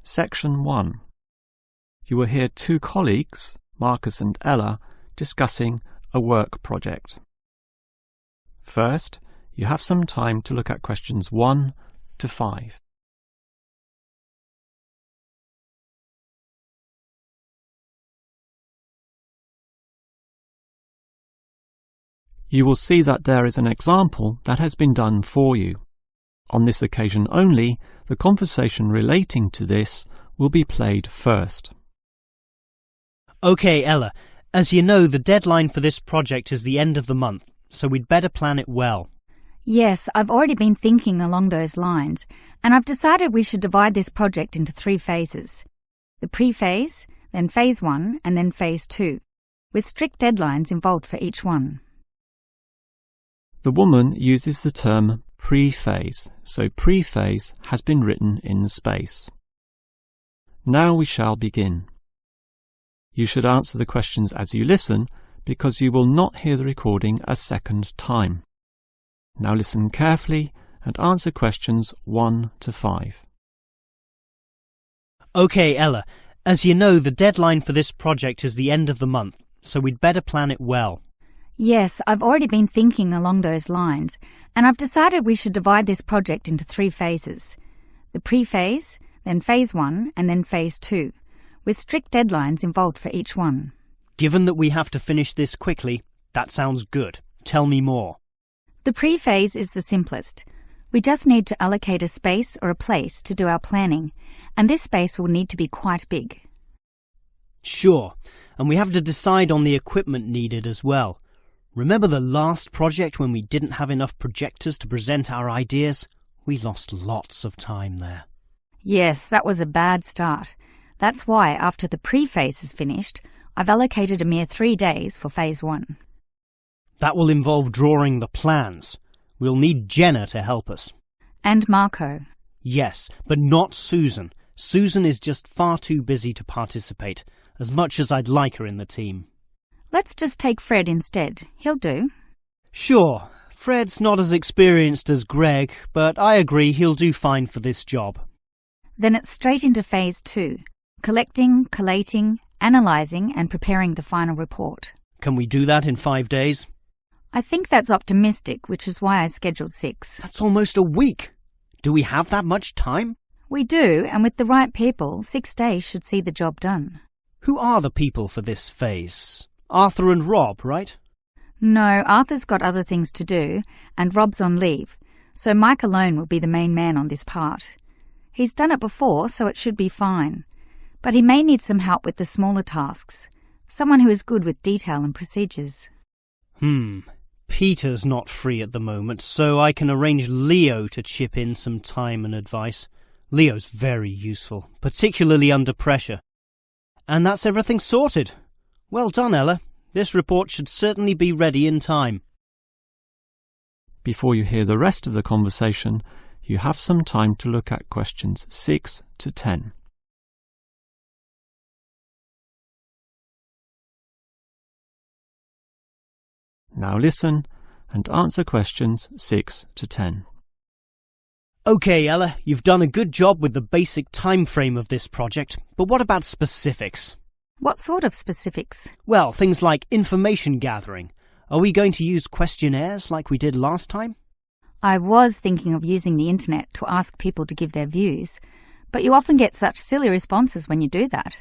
Section 1. You will hear two colleagues, Marcus and Ella, discussing a work project. First, you have some time to look at questions 1 to 5. You will see that there is an example that has been done for you. On this occasion only, the conversation relating to this will be played first. Okay, Ella, as you know, the deadline for this project is the end of the month, so we'd better plan it well. Yes, I've already been thinking along those lines, and I've decided we should divide this project into 3 phases. The pre-phase, then phase 1, and then phase 2, with strict deadlines involved for each one. The woman uses the term pre-phase, so pre-phase has been written in space. Now we shall begin. You should answer the questions as you listen, because you will not hear the recording a second time. Now listen carefully and answer questions 1 to 5. Okay, Ella, as you know, the deadline for this project is the end of the month, so we'd better plan it well. Yes, I've already been thinking along those lines, and I've decided we should divide this project into 3 phases. The pre-phase, then phase 1, and then phase 2, with strict deadlines involved for each one. Given that we have to finish this quickly, that sounds good. Tell me more. The pre-phase is the simplest. We just need to allocate a space or a place to do our planning, and this space will need to be quite big. Sure, and we have to decide on the equipment needed as well. Remember the last project when we didn't have enough projectors to present our ideas? We lost lots of time there. Yes, that was a bad start. That's why, after the pre-phase is finished, I've allocated a mere 3 days for phase 1. That will involve drawing the plans. We'll need Jenna to help us. And Marco. Yes, but not Susan. Susan is just far too busy to participate, as much as I'd like her in the team. Let's just take Fred instead. He'll do. Sure, Fred's not as experienced as Greg, but I agree he'll do fine for this job. Then it's straight into phase 2. Collecting, collating, analysing and preparing the final report. Can we do that in 5 days? I think that's optimistic, which is why I scheduled 6. That's almost a week. Do we have that much time? We do, and with the right people, 6 days should see the job done. Who are the people for this phase? Arthur and Rob, right? No, Arthur's got other things to do, and Rob's on leave, so Mike alone will be the main man on this part. He's done it before, so it should be fine. But he may need some help with the smaller tasks. Someone who is good with detail and procedures. Peter's not free at the moment, so I can arrange Leo to chip in some time and advice. Leo's very useful, particularly under pressure. And that's everything sorted. Well done, Ella. This report should certainly be ready in time. Before you hear the rest of the conversation, you have some time to look at questions 6 to 10. Now listen and answer questions 6 to 10. Okay, Ella, you've done a good job with the basic time frame of this project, but what about specifics? What sort of specifics? Well, things like information gathering. Are we going to use questionnaires like we did last time? I was thinking of using the internet to ask people to give their views, but you often get such silly responses when you do that.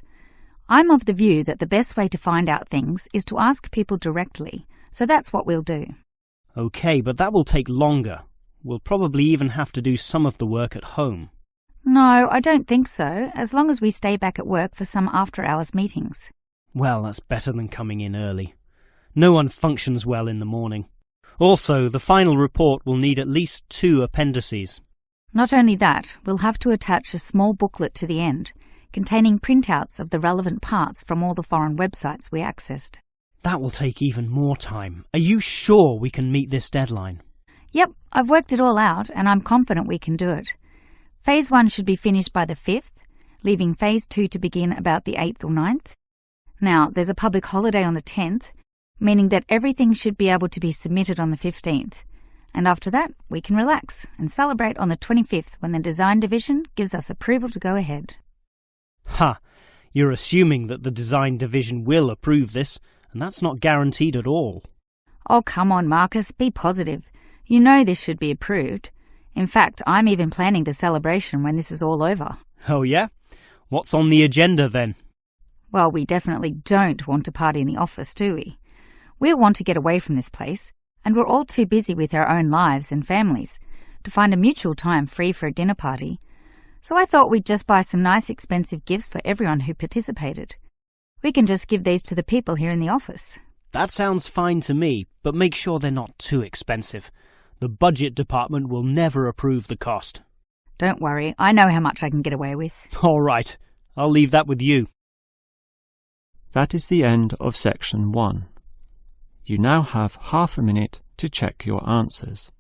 I'm of the view that the best way to find out things is to ask people directly, so that's what we'll do. Okay, but that will take longer. We'll probably even have to do some of the work at home. No, I don't think so, as long as we stay back at work for some after-hours meetings. Well, that's better than coming in early. No one functions well in the morning. Also, the final report will need at least 2 appendices. Not only that, we'll have to attach a small booklet to the end, containing printouts of the relevant parts from all the foreign websites we accessed. That will take even more time. Are you sure we can meet this deadline? Yep, I've worked it all out, and I'm confident we can do it. Phase 1 should be finished by the 5th, leaving Phase 2 to begin about the 8th or 9th. Now, there's a public holiday on the 10th, meaning that everything should be able to be submitted on the 15th. And after that, we can relax and celebrate on the 25th when the design division gives us approval to go ahead. Ha! You're assuming that the design division will approve this, and that's not guaranteed at all. Oh, come on, Marcus, be positive. You know this should be approved. In fact, I'm even planning the celebration when this is all over. Oh yeah? What's on the agenda then? Well, we definitely don't want to party in the office, do we? We'll want to get away from this place, and we're all too busy with our own lives and families to find a mutual time free for a dinner party. So I thought we'd just buy some nice expensive gifts for everyone who participated. We can just give these to the people here in the office. That sounds fine to me, but make sure they're not too expensive. The budget department will never approve the cost. Don't worry, I know how much I can get away with. All right, I'll leave that with you. That is the end of section 1. You now have half a minute to check your answers.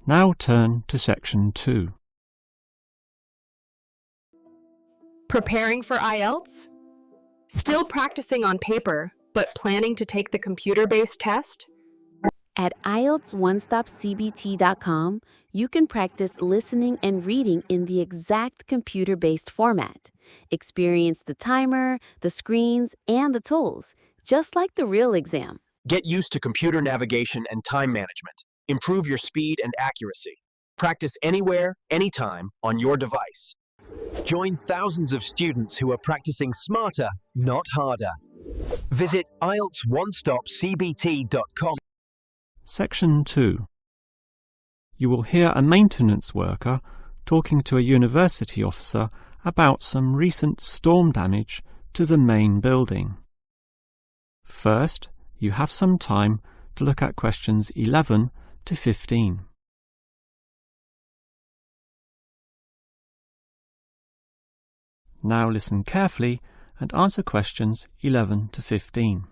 Now turn to section 2. Preparing for IELTS? Still practicing on paper, but planning to take the computer-based test? At IELTSOneStopCBT.com, you can practice listening and reading in the exact computer-based format. Experience the timer, the screens, and the tools, just like the real exam. Get used to computer navigation and time management. Improve your speed and accuracy. Practice anywhere, anytime, on your device. Join thousands of students who are practicing smarter, not harder. Visit IELTSOneStopCBT.com. Section 2. You will hear a maintenance worker talking to a university officer about some recent storm damage to the main building. First, you have some time to look at questions 11 to 15. Now listen carefully and answer questions 11 to 15.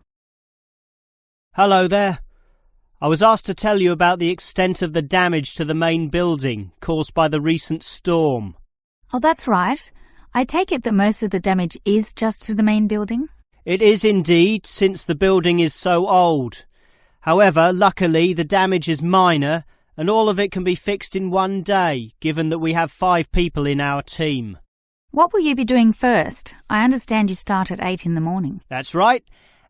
Hello there. I was asked to tell you about the extent of the damage to the main building caused by the recent storm. Oh, that's right. I take it that most of the damage is just to the main building? It is indeed, since the building is so old. However, luckily, the damage is minor, and all of it can be fixed in one day, given that we have 5 people in our team. What will you be doing first? I understand you start at 8 in the morning. That's right,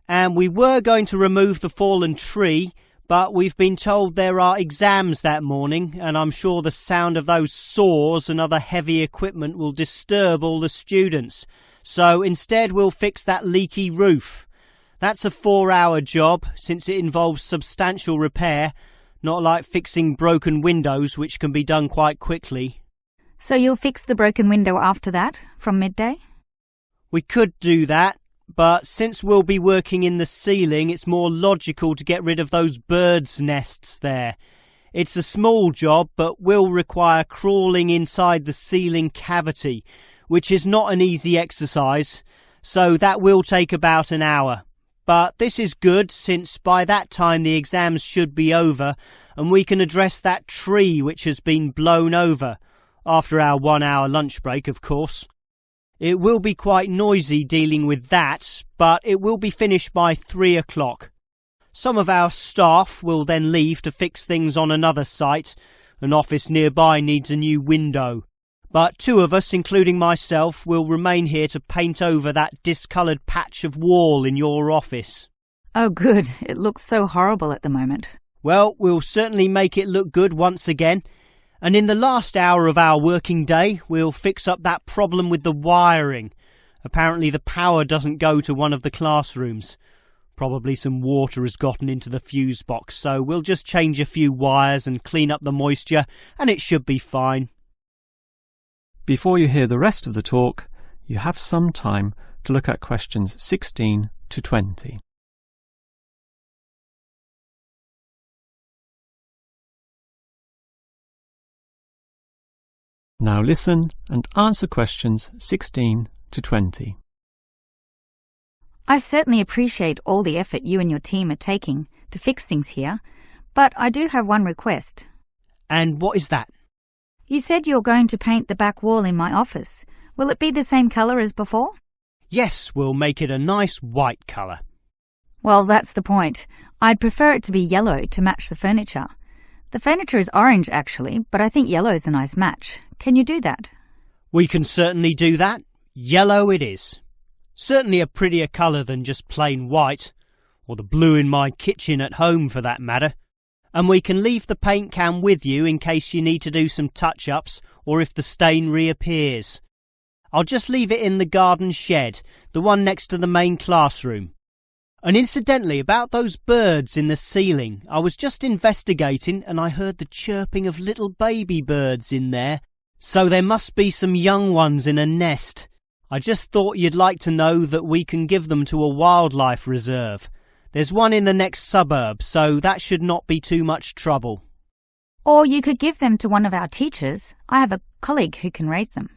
and we were going to remove the fallen tree, but we've been told there are exams that morning, and I'm sure the sound of those saws and other heavy equipment will disturb all the students. So instead we'll fix that leaky roof. That's a 4-hour job, since it involves substantial repair, not like fixing broken windows, which can be done quite quickly. So you'll fix the broken window after that, from midday? We could do that, but since we'll be working in the ceiling, it's more logical to get rid of those birds' nests there. It's a small job, but will require crawling inside the ceiling cavity, which is not an easy exercise, so that will take about an hour. But this is good, since by that time the exams should be over, and we can address that tree which has been blown over, after our 1-hour lunch break, of course. It will be quite noisy dealing with that, but it will be finished by 3 o'clock. Some of our staff will then leave to fix things on another site. An office nearby needs a new window. But 2 of us, including myself, will remain here to paint over that discoloured patch of wall in your office. Oh, good. It looks so horrible at the moment. Well, we'll certainly make it look good once again. And in the last hour of our working day, we'll fix up that problem with the wiring. Apparently the power doesn't go to one of the classrooms. Probably some water has gotten into the fuse box, so we'll just change a few wires and clean up the moisture, and it should be fine. Before you hear the rest of the talk, you have some time to look at questions 16 to 20. Now listen and answer questions 16 to 20. I certainly appreciate all the effort you and your team are taking to fix things here, but I do have one request. And what is that? You said you're going to paint the back wall in my office. Will it be the same colour as before? Yes, we'll make it a nice white colour. Well, that's the point. I'd prefer it to be yellow to match the furniture. The furniture is orange, actually, but I think yellow is a nice match. Can you do that? We can certainly do that. Yellow it is. Certainly a prettier colour than just plain white, or the blue in my kitchen at home for that matter. And we can leave the paint can with you in case you need to do some touch-ups or if the stain reappears. I'll just leave it in the garden shed, the one next to the main classroom. And incidentally, about those birds in the ceiling, I was just investigating and I heard the chirping of little baby birds in there, so there must be some young ones in a nest. I just thought you'd like to know that we can give them to a wildlife reserve. There's one in the next suburb, so that should not be too much trouble. Or you could give them to one of our teachers. I have a colleague who can raise them.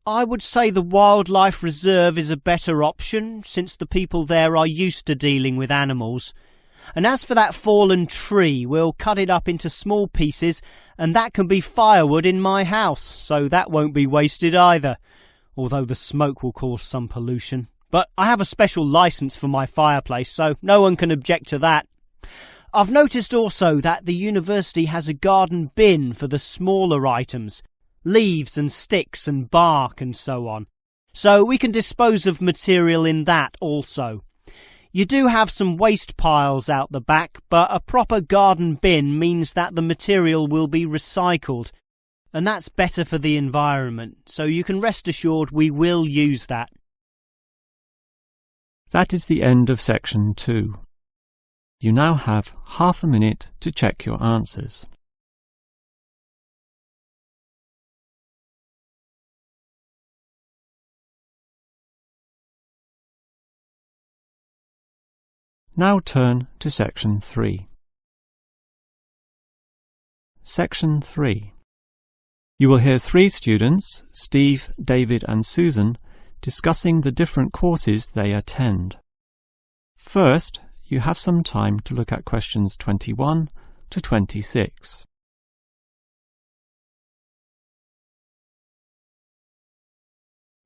I would say the wildlife reserve is a better option, since the people there are used to dealing with animals. And as for that fallen tree, we'll cut it up into small pieces, and that can be firewood in my house, so that won't be wasted either, although the smoke will cause some pollution. But I have a special licence for my fireplace, so no one can object to that. I've noticed also that the university has a garden bin for the smaller items, leaves and sticks and bark and so on, so we can dispose of material in that also. You do have some waste piles out the back, but a proper garden bin means that the material will be recycled, and that's better for the environment, so you can rest assured we will use that. That is the end of section 2. You now have half a minute to check your answers. Now turn to section 3. Section 3. You will hear 3 students, Steve, David and Susan, discussing the different courses they attend. First, you have some time to look at questions 21 to 26.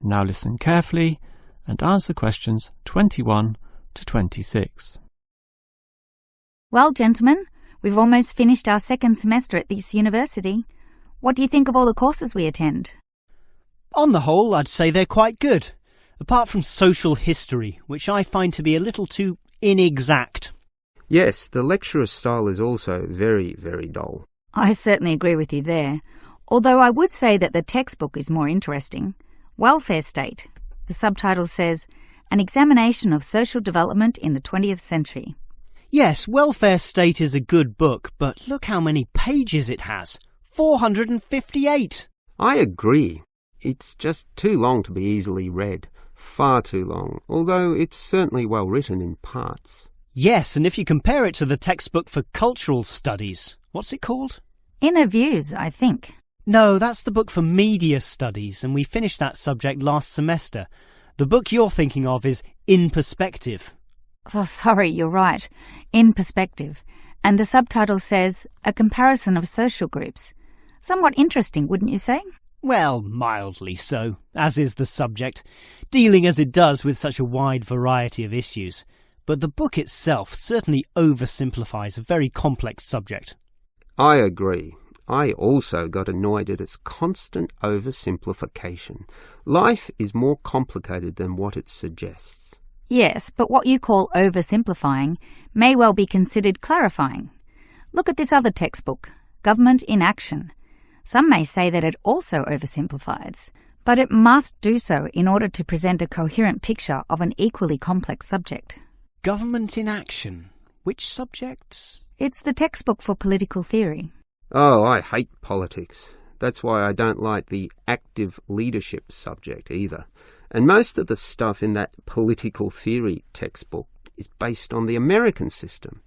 Now listen carefully and answer questions 21 to 26. Well, gentlemen, we've almost finished our second semester at this university. What do you think of all the courses we attend? On the whole, I'd say they're quite good, apart from social history, which I find to be a little too inexact. Yes, the lecturer's style is also very, very dull. I certainly agree with you there, although I would say that the textbook is more interesting. Welfare State. The subtitle says, An Examination of Social Development in the 20th Century. Yes, Welfare State is a good book, but look how many pages it has. 458! I agree. It's just too long to be easily read. Far too long, although it's certainly well written in parts. Yes, and if you compare it to the textbook for cultural studies, what's it called? Inner Views, I think. No, that's the book for media studies, and we finished that subject last semester. The book you're thinking of is In Perspective. Oh, sorry, you're right. In Perspective. And the subtitle says, A Comparison of Social Groups. Somewhat interesting, wouldn't you say? Well, mildly so, as is the subject, dealing as it does with such a wide variety of issues. But the book itself certainly oversimplifies a very complex subject. I agree. I also got annoyed at its constant oversimplification. Life is more complicated than what it suggests. Yes, but what you call oversimplifying may well be considered clarifying. Look at this other textbook, Government in Action. Some may say that it also oversimplifies, but it must do so in order to present a coherent picture of an equally complex subject. Government in Action? Which subject? It's the textbook for political theory. Oh, I hate politics. That's why I don't like the active leadership subject either. And most of the stuff in that political theory textbook is based on the American system.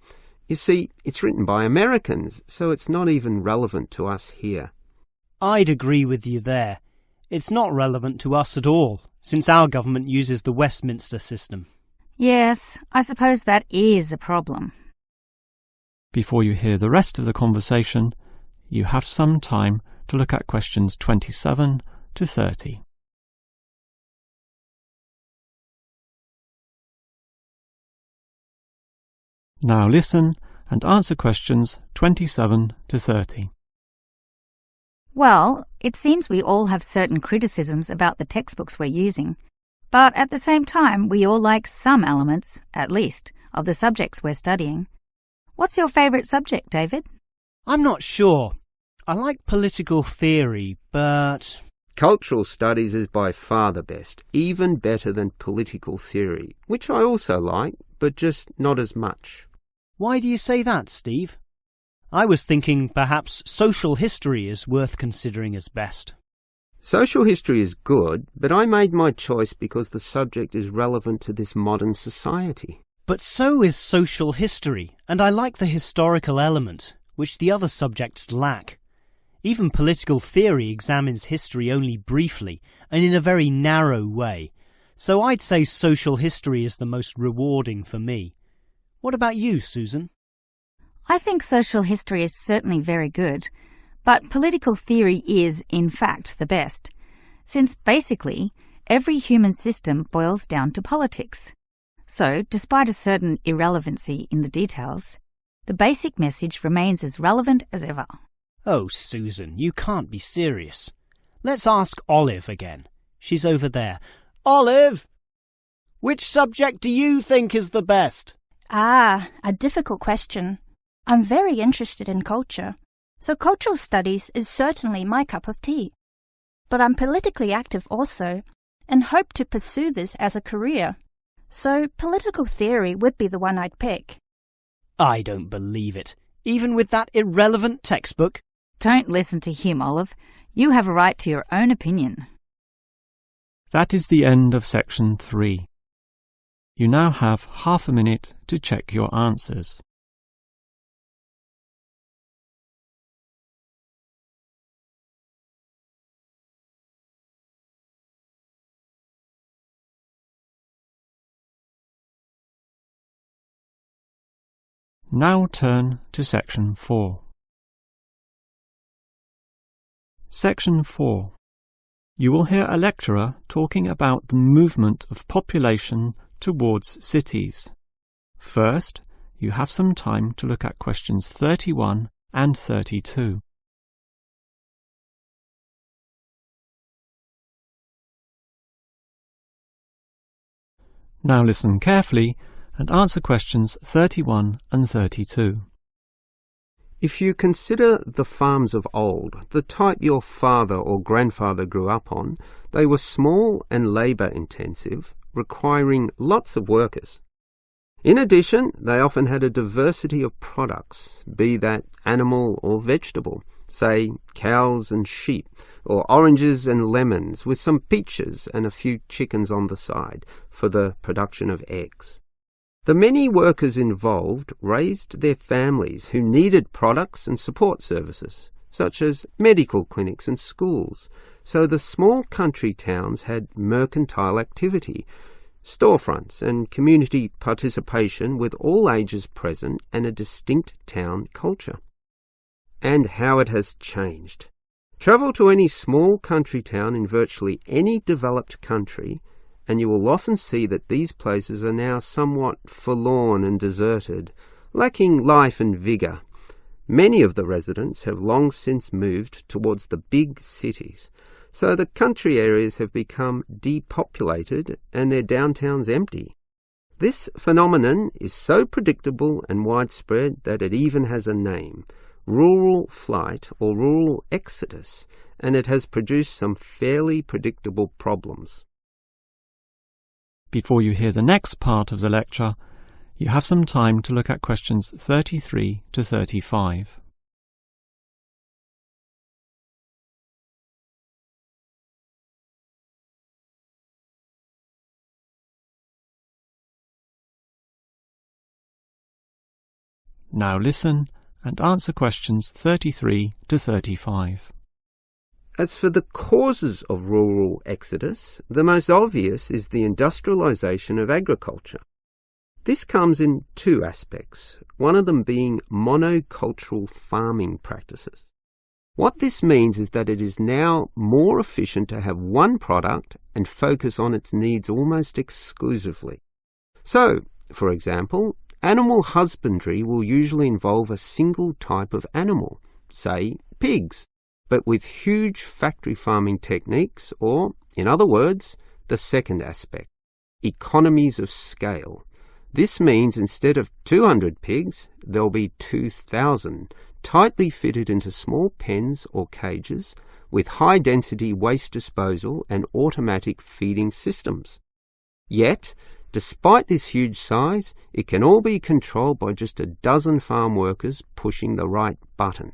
You see, it's written by Americans, so it's not even relevant to us here. I'd agree with you there. It's not relevant to us at all, since our government uses the Westminster system. Yes, I suppose that is a problem. Before you hear the rest of the conversation, you have some time to look at questions 27 to 30. Now listen and answer questions 27 to 30. Well, it seems we all have certain criticisms about the textbooks we're using, but at the same time we all like some elements, at least, of the subjects we're studying. What's your favourite subject, David? I'm not sure. I like political theory, but... Cultural studies is by far the best, even better than political theory, which I also like, but just not as much. Why do you say that, Steve? I was thinking perhaps social history is worth considering as best. Social history is good, but I made my choice because the subject is relevant to this modern society. But so is social history, and I like the historical element, which the other subjects lack. Even political theory examines history only briefly and in a very narrow way, so I'd say social history is the most rewarding for me. What about you, Susan? I think social history is certainly very good, but political theory is, in fact, the best, since basically every human system boils down to politics. So, despite a certain irrelevancy in the details, the basic message remains as relevant as ever. Oh, Susan, you can't be serious. Let's ask Olive again. She's over there. Olive! Which subject do you think is the best? Ah, a difficult question. I'm very interested in culture, so cultural studies is certainly my cup of tea. But I'm politically active also, and hope to pursue this as a career. So political theory would be the one I'd pick. I don't believe it. Even with that irrelevant textbook? Don't listen to him, Olive. You have a right to your own opinion. That is the end of section 3. You now have half a minute to check your answers. Now turn to section 4. Section 4. You will hear a lecturer talking about the movement of population towards cities. First, you have some time to look at questions 31 and 32. Now listen carefully and answer questions 31 and 32. If you consider the farms of old, the type your father or grandfather grew up on, they were small and labour-intensive, requiring lots of workers. In addition, they often had a diversity of products, be that animal or vegetable, say cows and sheep, or oranges and lemons, with some peaches and a few chickens on the side for the production of eggs. The many workers involved raised their families who needed products and support services, such as medical clinics and schools, so the small country towns had mercantile activity, storefronts and community participation with all ages present and a distinct town culture. And how it has changed. Travel to any small country town in virtually any developed country, and you will often see that these places are now somewhat forlorn and deserted, lacking life and vigour. Many of the residents have long since moved towards the big cities, so the country areas have become depopulated and their downtowns empty. This phenomenon is so predictable and widespread that it even has a name, rural flight or rural exodus, and it has produced some fairly predictable problems. Before you hear the next part of the lecture, you have some time to look at questions 33 to 35. Now listen and answer questions 33 to 35. As for the causes of rural exodus, the most obvious is the industrialization of agriculture. This comes in two aspects, one of them being monocultural farming practices. What this means is that it is now more efficient to have one product and focus on its needs almost exclusively. So, for example, Animal husbandry will usually involve a single type of animal, say pigs, but with huge factory farming techniques, or, in other words, the second aspect, economies of scale. This means instead of 200 pigs, there'll be 2,000, tightly fitted into small pens or cages with high-density waste disposal and automatic feeding systems. Yet, despite this huge size, it can all be controlled by just a dozen farm workers pushing the right button.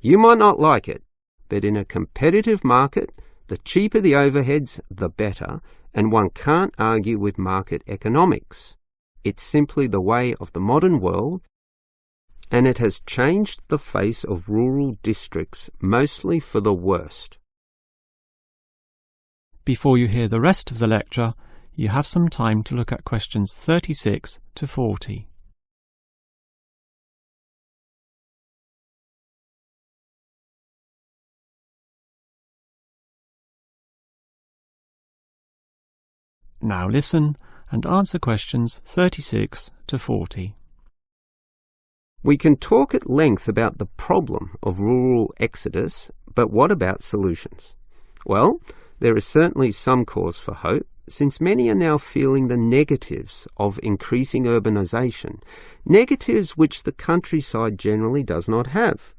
You might not like it, but in a competitive market, the cheaper the overheads, the better, and one can't argue with market economics. It's simply the way of the modern world, and it has changed the face of rural districts, mostly for the worst. Before you hear the rest of the lecture, you have some time to look at questions 36 to 40. Now listen and answer questions 36 to 40. We can talk at length about the problem of rural exodus, but what about solutions? Well, there is certainly some cause for hope, since many are now feeling the negatives of increasing urbanisation, negatives which the countryside generally does not have.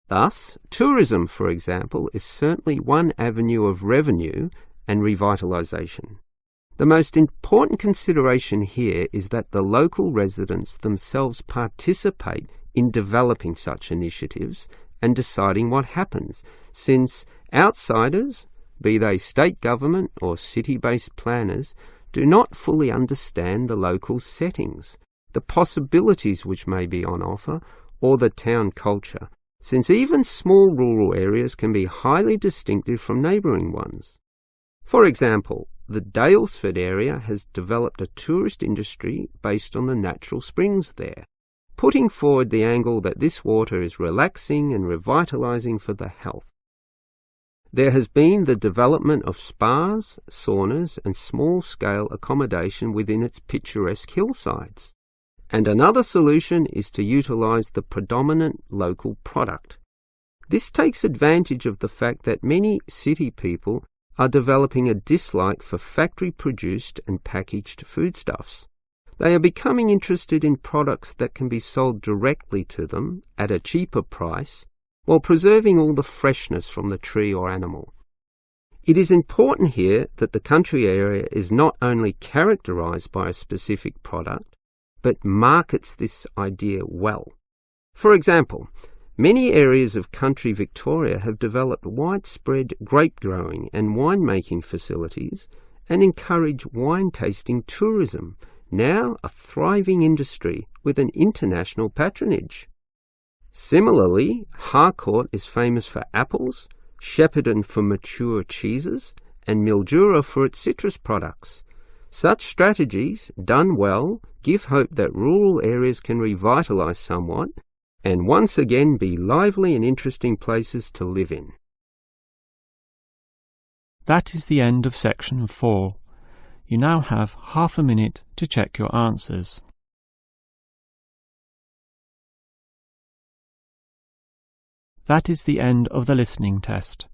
Thus, tourism, for example, is certainly one avenue of revenue and revitalisation. The most important consideration here is that the local residents themselves participate in developing such initiatives and deciding what happens, since outsiders, be they state government or city-based planners, do not fully understand the local settings, the possibilities which may be on offer, or the town culture, since even small rural areas can be highly distinctive from neighbouring ones. For example, the Daylesford area has developed a tourist industry based on the natural springs there, putting forward the angle that this water is relaxing and revitalising for the health. There has been the development of spas, saunas and small-scale accommodation within its picturesque hillsides. And another solution is to utilise the predominant local product. This takes advantage of the fact that many city people are developing a dislike for factory-produced and packaged foodstuffs. They are becoming interested in products that can be sold directly to them at a cheaper price, while preserving all the freshness from the tree or animal. It is important here that the country area is not only characterised by a specific product, but markets this idea well. For example, many areas of country Victoria have developed widespread grape growing and winemaking facilities and encourage wine tasting tourism, now a thriving industry with an international patronage. Similarly, Harcourt is famous for apples, Shepparton for mature cheeses, and Mildura for its citrus products. Such strategies, done well, give hope that rural areas can revitalise somewhat and once again be lively and interesting places to live in. That is the end of section 4. You now have half a minute to check your answers. That is the end of the listening test.